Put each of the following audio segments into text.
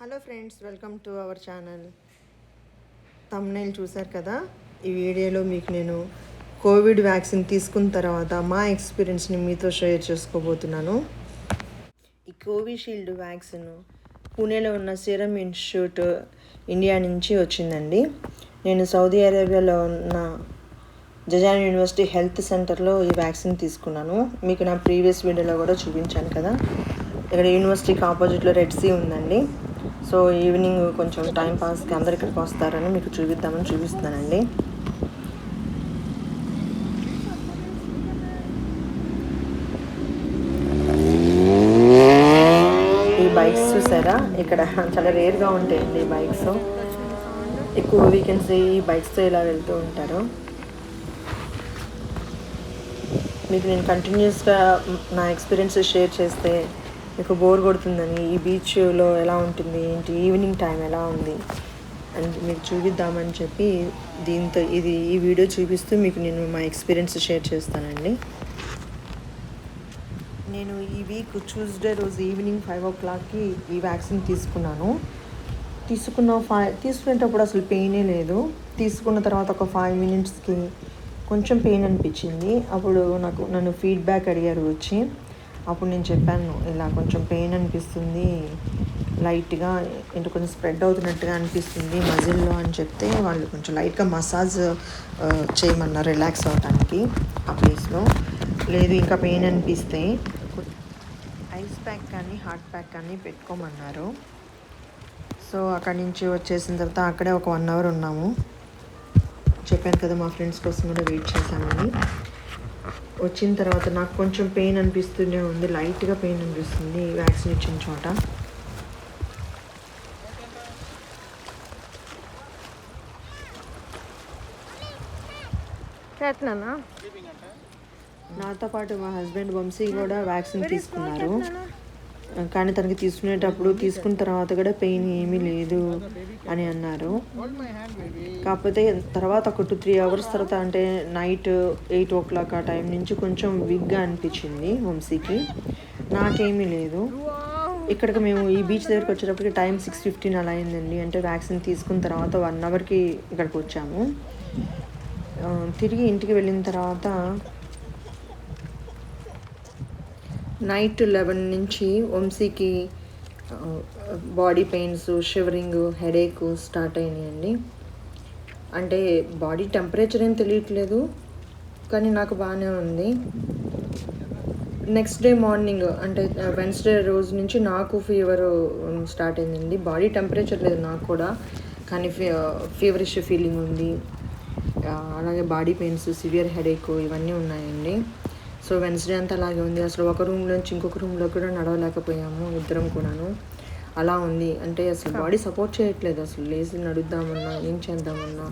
Hello friends, welcome to our channel. Thumbnail చూశారు కదా. ఈ వీడియోలో మీకు నేను కోవిడ్ వ్యాక్సిన్ తీసుకున్న తర్వాత మా ఎక్స్పీరియన్స్ని మీతో షేర్ చేసుకోబోతున్నాను. ఈ కోవిషీల్డ్ వ్యాక్సిన్ పూణేలో ఉన్న సీరం ఇన్స్టిట్యూట్ ఇండియా నుంచి వచ్చిందండి. నేను సౌదీ అరేబియాలో ఉన్న జజాన్ యూనివర్సిటీ హెల్త్ సెంటర్లో ఈ వ్యాక్సిన్ తీసుకున్నాను. మీకు నా ప్రీవియస్ వీడియోలో కూడా చూపించాను కదా. ఇక్కడ యూనివర్సిటీకి ఆపోజిట్లో రెడ్ సీ ఉందండి. సో ఈవినింగ్ కొంచెం టైం పాస్కి అందరు ఇక్కడికి వస్తారని మీకు చూపిస్తున్నానండి. ఈ బైక్స్ చూసారా, ఇక్కడ చాలా రేర్గా ఉంటాయండి ఈ బైక్స్. ఎక్కువ వీకెండ్స్ ఈ బైక్స్తో ఇలా వెళ్తూ ఉంటారు. మీకు నేను కంటిన్యూస్గా నా ఎక్స్పీరియన్స్ షేర్ చేస్తే మీకు బోర్ కొడుతుందని, ఈ బీచ్లో ఎలా ఉంటుంది ఏంటి, ఈవినింగ్ టైం ఎలా ఉంది అని మీకు చూపిద్దామని చెప్పి ఈ వీడియో చూపిస్తూ మీకు నేను మా ఎక్స్పీరియన్స్ షేర్ చేస్తానండి. నేను ఈ వీక్ ట్యూస్డే రోజు ఈవినింగ్ 5 o'clockకి ఈ వ్యాక్సిన్ తీసుకున్నాను. తీసుకునేటప్పుడు అసలు పెయినే లేదు. తీసుకున్న తర్వాత ఒక 5 minutesకి కొంచెం పెయిన్ అనిపించింది. అప్పుడు నన్ను ఫీడ్బ్యాక్ అడిగారు వచ్చి. అప్పుడు నేను చెప్పాను, ఇలా కొంచెం పెయిన్ అనిపిస్తుంది, లైట్గా కొంచెం స్ప్రెడ్ అవుతున్నట్టుగా అనిపిస్తుంది మజిల్లో అని చెప్తే వాళ్ళు కొంచెం లైట్గా మసాజ్ చేయమన్నారు రిలాక్స్ అవ్వడానికి ఆ ప్లేస్లో. లేదు ఇంకా పెయిన్ అనిపిస్తే ఐస్ ప్యాక్ కానీ హాట్ ప్యాక్ కానీ పెట్టుకోమన్నారు. సో అక్కడి నుంచి వచ్చేసిన తర్వాత అక్కడే ఒక 1 hour ఉన్నాము. చెప్పాను కదా మా ఫ్రెండ్స్ కోసం కూడా వెయిట్ చేశామని. వచ్చిన తర్వాత నాకు కొంచెం పెయిన్ అనిపిస్తూనే ఉంది, లైట్గా పెయిన్ అనిపిస్తుంది వ్యాక్సిన్ ఇచ్చిన చోట. నాతో పాటు మా హస్బెండ్ వంశీ కూడా వ్యాక్సిన్ తీసుకున్నారు. కానీ తనకి తీసుకున్న తర్వాత కూడా పెయిన్ ఏమీ లేదు అని అన్నారు. కాకపోతే తర్వాత ఒక 2-3 hours తర్వాత, అంటే నైట్ 8 o'clock ఆ టైం నుంచి కొంచెం వీక్గా అనిపించింది వంశీకి. నాకేమీ లేదు. ఇక్కడికి మేము ఈ బీచ్ దగ్గరికి వచ్చేటప్పటికి టైం 6:15 అలా అయిందండి. అంటే వ్యాక్సిన్ తీసుకున్న తర్వాత 1 hourకి ఇక్కడికి వచ్చాము. తిరిగి ఇంటికి వెళ్ళిన తర్వాత నైట్ 11 నుంచి వంశీకి body pains, shivering, headache start అయినాయండి. అంటే బాడీ టెంపరేచర్ ఏం తెలియట్లేదు, కానీ నాకు బాగానే ఉంది. నెక్స్ట్ డే మార్నింగ్, అంటే వెన్స్డే రోజు నుంచి నాకు ఫీవర్ స్టార్ట్ అయిందండి. బాడీ టెంపరేచర్ లేదు నాకు కూడా, కానీ ఫీవరిష్ ఫీలింగ్ ఉంది. అలాగే బాడీ పెయిన్స్, సివియర్ హెడేక్ ఇవన్నీ ఉన్నాయండి. సో వెన్స్డే అంతా అలాగే ఉంది. అసలు ఒక రూమ్లోంచి ఇంకొక రూమ్లో కూడా నడవలేకపోయాము ఇద్దరం కూడాను. అలా ఉంది. అంటే అసలు బాడీ సపోర్ట్ చేయట్లేదు. అసలు లేచి నడుద్దామన్నా, ఏం చేద్దామన్నా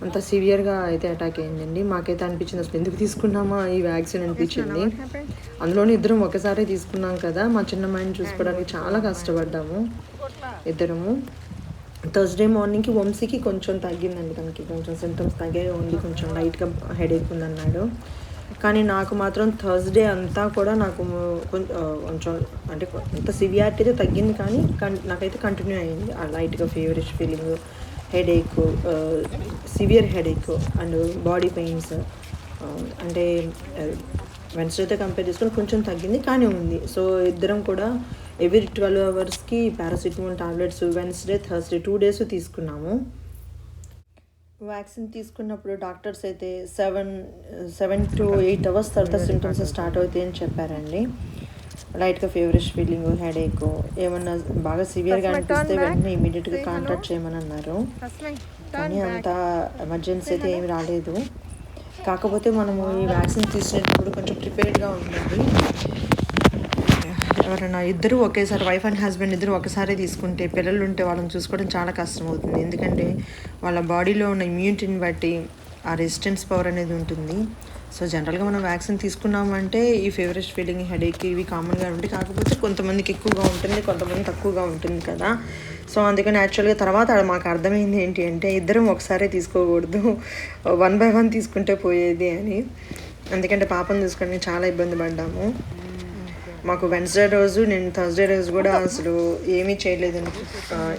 అంత సివియర్గా అయితే అటాక్ అయిందండి. మాకైతే అనిపించింది అసలు ఎందుకు తీసుకున్నామా ఈ వ్యాక్సిన్ అనిపించింది. అందులోనే ఇద్దరం ఒకసారి తీసుకున్నాం కదా. మా చిన్న మైండ్ చూసుకోవడానికి చాలా కష్టపడ్డాము ఇద్దరము. థర్స్డే మార్నింగ్కి వంశీకి కొంచెం తగ్గిందండి, తనకి కొంచెం సింటమ్స్ తగ్గే ఉంది, కొంచెం లైట్గా హెడేక్ ఉందన్నాడు. కానీ నాకు మాత్రం థర్స్డే అంతా కూడా నాకు కొంచెం అంటే అంత సివియారిటీ అయితే తగ్గింది, కానీ నాకైతే కంటిన్యూ అయ్యింది ఆ లైట్గా feverish feeling, headache, severe headache and body pains. అంటే వెన్స్డేతో కంపేర్ చేసుకొని కొంచెం తగ్గింది, కానీ ఉంది. సో ఇద్దరం కూడా every 12 hours paracetamol tablets Wednesday, Thursday 2 days తీసుకున్నాము. వ్యాక్సిన్ తీసుకున్నప్పుడు డాక్టర్స్ అయితే 7 to 8 hours తర్వాత సింటమ్స్ స్టార్ట్ అవుతాయి అని చెప్పారండి. లైట్గా ఫీవరిష్ ఫీలింగ్, హెడేక్, ఏమన్నా బాగా సివియర్గా అనిపిస్తే వెంటనే ఇమీడియట్గా కాంటాక్ట్ చేయమని అన్నారు. కానీ అంత ఎమర్జెన్సీ అయితే ఏమి రాలేదు. కాకపోతే మనము ఈ వ్యాక్సిన్ తీసుకునేటప్పుడు కొంచెం ప్రిపేర్డ్గా ఉండండి. ఎవరైనా ఇద్దరు ఒకేసారి, వైఫ్ అండ్ హస్బెండ్ ఇద్దరు ఒకసారి తీసుకుంటే, పిల్లలు ఉంటే వాళ్ళని చూసుకోవడం చాలా కష్టం అవుతుంది. ఎందుకంటే వాళ్ళ బాడీలో ఉన్న ఇమ్యూనిటీని బట్టి ఆ రెసిస్టెన్స్ పవర్ అనేది ఉంటుంది. సో జనరల్గా మనం వ్యాక్సిన్ తీసుకున్నామంటే ఈ ఫీవరిష్ ఫీలింగ్, హెడేక్ ఇవి కామన్గా ఉంటాయి. కాకపోతే కొంతమందికి ఎక్కువగా ఉంటుంది, కొంతమంది తక్కువగా ఉంటుంది కదా. సో అందుకని యాక్చువల్గా తర్వాత మాకు అర్థమైంది ఏంటి అంటే ఇద్దరం ఒకసారి తీసుకోకూడదు, 1 by 1 తీసుకుంటే పోయేది అని. ఎందుకంటే పాపను తీసుకొని చాలా ఇబ్బంది పడ్డాము. మాకు వెన్స్డే రోజు, నేను థర్స్డే రోజు కూడా అసలు ఏమీ చేయలేదు,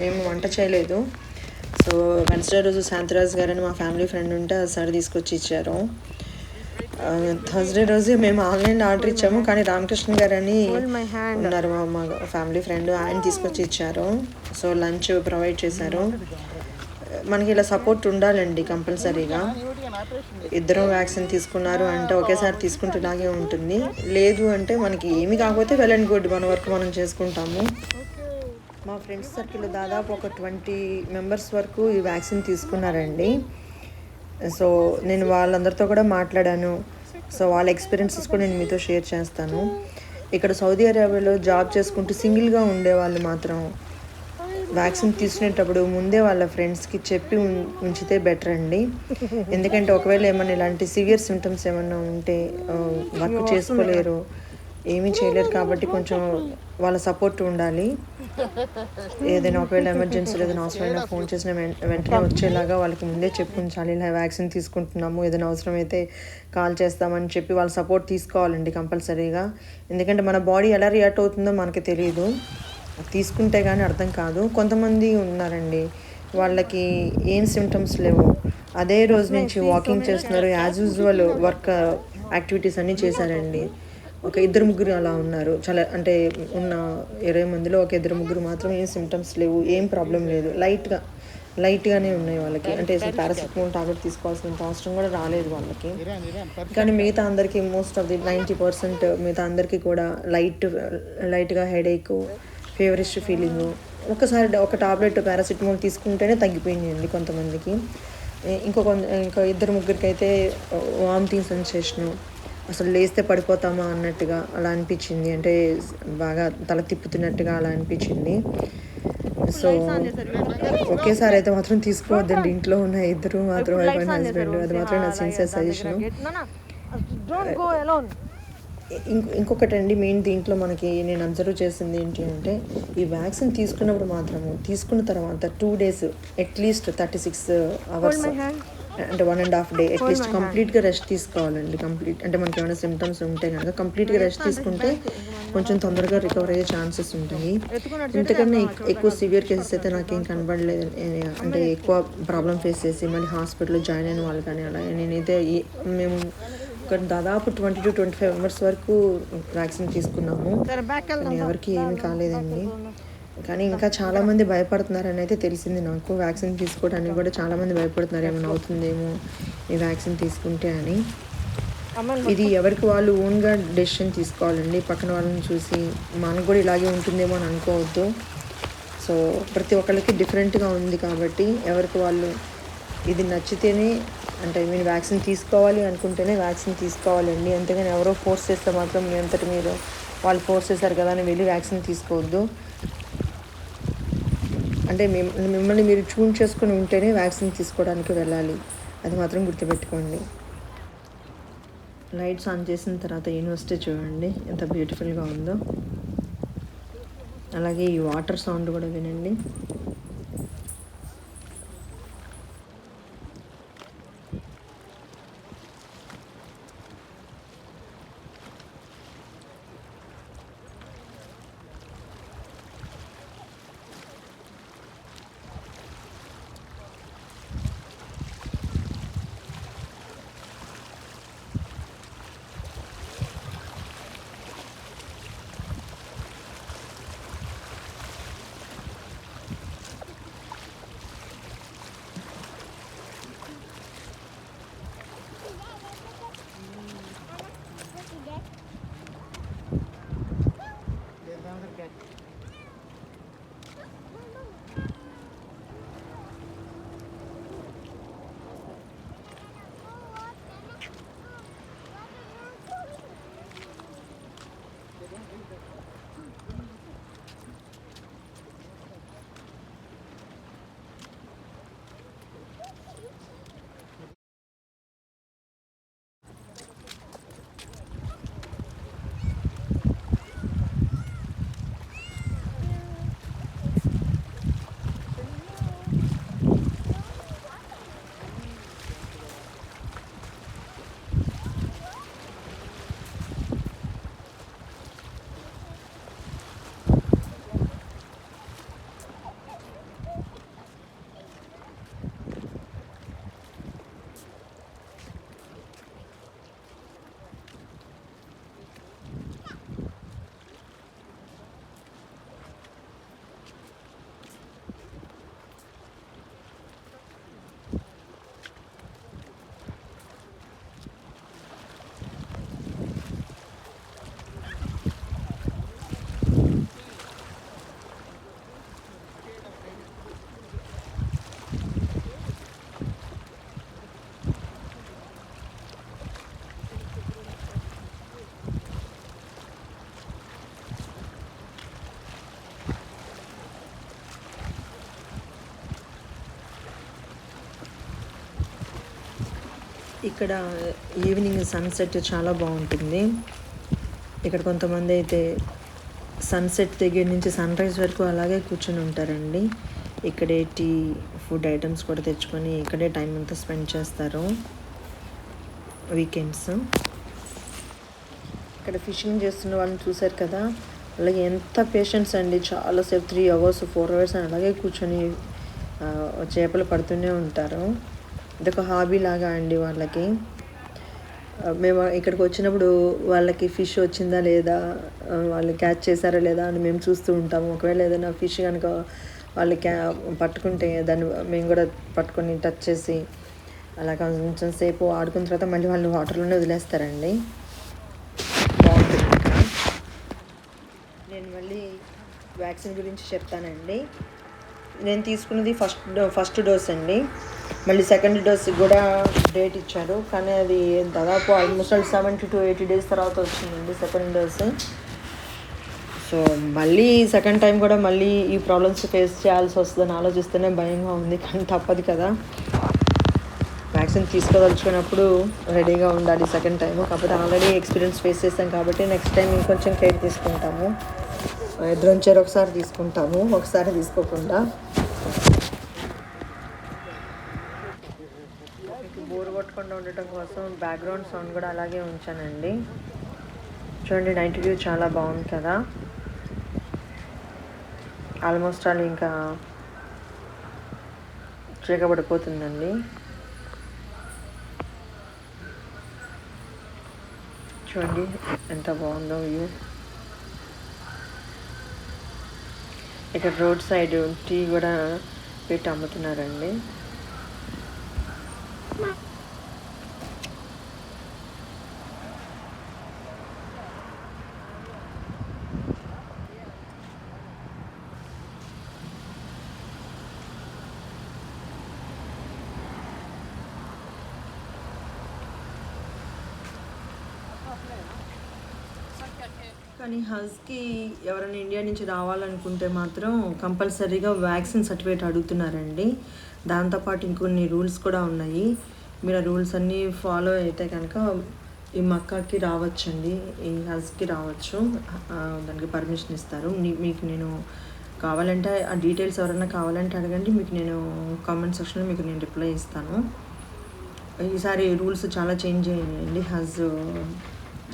ఏమి వంట చేయలేదు. సో వెన్స్డే రోజు శాంతిరాజ్ గారని మా ఫ్యామిలీ ఫ్రెండ్ ఉంటే సార్ తీసుకొచ్చి ఇచ్చారు. థర్స్డే రోజు మేము ఆన్లైన్లో ఆర్డర్ ఇచ్చాము, కానీ రామకృష్ణ గారని ఉన్నారు మా ఫ్యామిలీ ఫ్రెండ్, ఆయన తీసుకొచ్చి ఇచ్చారు. సో లంచ్ ప్రొవైడ్ చేశారు. మనకి ఇలా సపోర్ట్ ఉండాలండి కంపల్సరీగా. ఇద్దరం వ్యాక్సిన్ తీసుకున్నారు అంటే ఒకేసారి తీసుకుంటే ఇలాగే ఉంటుంది. లేదు అంటే మనకి ఏమి కాకపోతే వెల్ అండ్ గుడ్, మన వరకు మనం చేసుకుంటాము. మా ఫ్రెండ్స్ సర్కిల్లో దాదాపు ఒక 20 మెంబర్స్ వరకు ఈ వ్యాక్సిన్ తీసుకున్నారండి. సో నేను వాళ్ళందరితో కూడా మాట్లాడాను. సో వాళ్ళ ఎక్స్పీరియన్సెస్ కూడా నేను మీతో షేర్ చేస్తాను. ఇక్కడ సౌదీ అరేబియాలో జాబ్ చేసుకుంటూ సింగిల్గా ఉండే వాళ్ళు మాత్రం వ్యాక్సిన్ తీసుకునేటప్పుడు ముందే వాళ్ళ ఫ్రెండ్స్కి చెప్పి ఉంచితే బెటర్ అండి. ఎందుకంటే ఒకవేళ ఏమైనా ఇలాంటి సివియర్ సిమ్టమ్స్ ఏమైనా ఉంటే వర్క్ చేసుకోలేరు, ఏమీ చేయలేరు. కాబట్టి కొంచెం వాళ్ళ సపోర్ట్ ఉండాలి. ఏదైనా ఒకవేళ ఎమర్జెన్సీలో ఏదైనా అవసరమైనా ఫోన్ చేసిన వెంటనే వచ్చేలాగా వాళ్ళకి ముందే చెప్పి ఉంచాలి. ఇలా వ్యాక్సిన్ తీసుకుంటున్నాము, ఏదైనా అవసరమైతే కాల్ చేస్తామని చెప్పి వాళ్ళ సపోర్ట్ తీసుకోవాలండి కంపల్సరీగా. ఎందుకంటే మన బాడీ ఎలా రియాక్ట్ అవుతుందో మనకి తెలియదు, తీసుకుంటే కానీ అర్థం కాదు. కొంతమంది ఉన్నారండి, వాళ్ళకి ఏం సిమ్టమ్స్ లేవు, అదే రోజు నుంచి వాకింగ్ చేస్తున్నారు, యాజ్ యూజువల్ వర్క్ యాక్టివిటీస్ అన్నీ చేశారండి. ఒక 2-3 అలా ఉన్నారు. చాలా అంటే ఉన్న 20 మందిలో ఒక 2-3 మాత్రం ఏం సిమ్టమ్స్ లేవు, ఏం ప్రాబ్లం లేదు, లైట్గానే ఉన్నాయి వాళ్ళకి. అంటే అసలు పారాసిటమాల్ టాబ్లెట్ తీసుకోవాల్సినంత అవసరం కూడా రాలేదు వాళ్ళకి. కానీ మిగతా అందరికీ మోస్ట్ ఆఫ్ ది 90% మిగతా అందరికీ కూడా లైట్గా హెడేక్, ఫీవరిష్ ఫీలింగు, ఒక టాబ్లెట్ పారాసిటమాల్ తీసుకుంటేనే తగ్గిపోయింది కొంతమందికి. ఇంకా 2-3 అయితే వామిటింగ్ సెన్సేషను, అసలు లేస్తే పడిపోతామా అన్నట్టుగా అలా అనిపించింది. అంటే బాగా తల తిప్పుతున్నట్టుగా అలా అనిపించింది. సో ఒకేసారి అయితే మాత్రం తీసుకోవద్దండి. ఇంట్లో ఉన్న ఇద్దరు మాత్రం వైఫ్ అండ్ హస్బెండ్, అది మాత్రం నా సిన్సియర్ సజెషను. ఇంకొకటండి మెయిన్ దీంట్లో మనకి నేను అబ్జర్వ్ చేసింది ఏంటి అంటే, ఈ వ్యాక్సిన్ తీసుకున్నప్పుడు మాత్రము తీసుకున్న తర్వాత 2 days అట్లీస్ట్ 36 hours అంటే 1.5 day అట్లీస్ట్ కంప్లీట్గా రెస్ట్ తీసుకోవాలండి. అంటే మనకి ఏమైనా సిమ్టమ్స్ ఉంటే కనుక కంప్లీట్గా రెస్ట్ తీసుకుంటే కొంచెం తొందరగా రికవర్ అయ్యే ఛాన్సెస్ ఉంటాయి. ఇంతకన్నా ఎక్కువ సివియర్ కేసెస్ అయితే నాకేం కనబడలేదు. అంటే ఎక్కువ ప్రాబ్లం ఫేస్ చేసి మళ్ళీ హాస్పిటల్లో జాయిన్ అయిన వాళ్ళు కానీ అలా నేనైతే మేము దాదాపు 20 to 25 మెంబర్స్ వరకు వ్యాక్సిన్ తీసుకున్నాము, కానీ ఎవరికి ఏమీ కాలేదండి. కానీ ఇంకా చాలామంది భయపడుతున్నారని అయితే తెలిసింది నాకు. వ్యాక్సిన్ తీసుకోవడానికి కూడా చాలామంది భయపడుతున్నారు, ఏమైనా అవుతుందేమో ఈ వ్యాక్సిన్ తీసుకుంటే అని. ఇది ఎవరికి వాళ్ళు ఓన్గా డెసిషన్ తీసుకోవాలండి. పక్కన వాళ్ళని చూసి మనకు కూడా ఇలాగే ఉంటుందేమో అని అనుకోవద్దు. సో ప్రతి ఒక్కరికి డిఫరెంట్గా ఉంది కాబట్టి ఎవరికి వాళ్ళు ఇది నచ్చితేనే, అంటే మీరు వ్యాక్సిన్ తీసుకోవాలి అనుకుంటేనే వ్యాక్సిన్ తీసుకోవాలండి. అంతేగాని ఎవరో ఫోర్స్ చేస్తే మాత్రం మీ అంతటి మీరు వాళ్ళు ఫోర్స్ చేశారు కదా అని వెళ్ళి వ్యాక్సిన్ తీసుకోవద్దు. అంటే మిమ్మల్ని మీరు చూన్ చేసుకుని ఉంటేనే వ్యాక్సిన్ తీసుకోవడానికి వెళ్ళాలి, అది మాత్రం గుర్తుపెట్టుకోండి. లైట్స్ ఆన్ చేసిన తర్వాత యూనివర్సిటీ చూడండి ఎంత బ్యూటిఫుల్గా ఉందో. అలాగే ఈ వాటర్ సౌండ్ కూడా వినండి. ఇక్కడ ఈవినింగ్ సన్సెట్ చాలా బాగుంటుంది. ఇక్కడ కొంతమంది అయితే సన్సెట్ దగ్గర నుంచి సన్ రైజ్ వరకు అలాగే కూర్చొని ఉంటారండి. ఇక్కడే టీ, ఫుడ్ ఐటమ్స్ కూడా తెచ్చుకొని ఇక్కడే టైం అంతా స్పెండ్ చేస్తారు వీకెండ్స్. ఇక్కడ ఫిషింగ్ చేస్తున్న వాళ్ళని చూశారు కదా, అలాగే ఎంత పేషెన్స్ అండి, చాలాసేపు 3 hours 4 hours అలాగే కూర్చొని చేపలు పడుతూనే ఉంటారు. ఇదొక హాబీ లాగా అండి వాళ్ళకి. మేము ఇక్కడికి వచ్చినప్పుడు వాళ్ళకి ఫిష్ వచ్చిందా లేదా, వాళ్ళు క్యాచ్ చేశారా లేదా అని మేము చూస్తూ ఉంటాము. ఒకవేళ ఏదైనా ఫిష్ కనుక వాళ్ళు పట్టుకుంటే దాన్ని మేము కూడా పట్టుకొని టచ్ చేసి అలా కొంచెం సేపు ఆడుకున్న తర్వాత మళ్ళీ వాళ్ళు వాటర్లోనే వదిలేస్తారండి. బాగుంటుంది. నేను మళ్ళీ వ్యాక్సిన్ గురించి చెప్తానండి. నేను తీసుకున్నది ఫస్ట్ డోస్ అండి. మళ్ళీ సెకండ్ డోస్ కూడా డేట్ ఇచ్చారు, కానీ అది దాదాపు ఆల్మోస్ట్ 70 to 80 days తర్వాత వచ్చిందండి సెకండ్ డోస్. సో మళ్ళీ సెకండ్ టైం కూడా మళ్ళీ ఈ ప్రాబ్లమ్స్ ఫేస్ చేయాల్సి వస్తుందని ఆలోచిస్తేనే భయంగా ఉంది, కానీ తప్పదు కదా. వ్యాక్సిన్ తీసుకోదలుచుకున్నప్పుడు రెడీగా ఉండాలి సెకండ్ టైం. కాకపోతే ఆల్రెడీ ఎక్స్పీరియన్స్ ఫేస్ చేస్తాం కాబట్టి నెక్స్ట్ టైం ఇంకొంచెం కేర్ తీసుకుంటాము. ఇద్దరు ఒకసారి తీసుకుంటాము, ఒకసారి తీసుకోకుండా. బోర్ కొట్టకుండా ఉండటం కోసం బ్యాక్గ్రౌండ్ సౌండ్ కూడా అలాగే ఉంచానండి. చూడండి, నైట్ వ్యూ చాలా బాగుంది కదా. ఆల్మోస్ట్ ఆల్ ఇంకా చీకబడిపోతుందండి. చూడండి ఎంత బాగుందో వ్యూ. ఇక్కడ రోడ్ సైడ్ టీ కూడా పెట్టి అమ్ముతున్నారండి. కానీ హజ్కి ఎవరైనా ఇండియా నుంచి రావాలనుకుంటే మాత్రం కంపల్సరీగా వ్యాక్సిన్ సర్టిఫికేట్ అడుగుతున్నారండి. దాంతోపాటు ఇంకొన్ని రూల్స్ కూడా ఉన్నాయి. మీరు ఆ రూల్స్ అన్నీ ఫాలో అయితే కనుక ఈ మక్కాకి రావచ్చండి, ఈ హజ్కి రావచ్చు. దానికి పర్మిషన్ ఇస్తారు. మీకు నేను కావాలంటే ఆ డీటెయిల్స్ ఎవరైనా కావాలంటే అడగండి, మీకు నేను కామెంట్ సెక్షన్లో మీకు నేను రిప్లై ఇస్తాను. ఈసారి రూల్స్ చాలా చేంజ్ అయ్యాయండి హజ్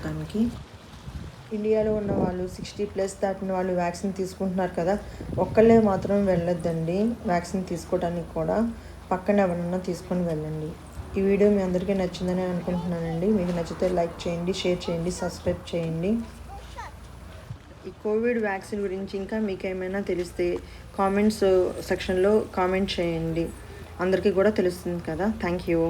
దానికి. ఇండియాలో ఉన్న వాళ్ళు 60+ దాటిన వాళ్ళు వ్యాక్సిన్ తీసుకుంటున్నారు కదా, ఒక్కళ్ళే మాత్రం వెళ్ళొద్దండి వ్యాక్సిన్ తీసుకోవడానికి కూడా. పక్కన ఎవరన్నా తీసుకొని వెళ్ళండి. ఈ వీడియో మీ అందరికీ నచ్చిందని అనుకుంటున్నానండి. మీకు నచ్చితే లైక్ చేయండి, షేర్ చేయండి, సబ్స్క్రైబ్ చేయండి. ఈ కోవిడ్ వ్యాక్సిన్ గురించి ఇంకా మీకు ఏమైనా తెలిస్తే కామెంట్స్ సెక్షన్లో కామెంట్ చేయండి, అందరికీ కూడా తెలుస్తుంది కదా. Thank you.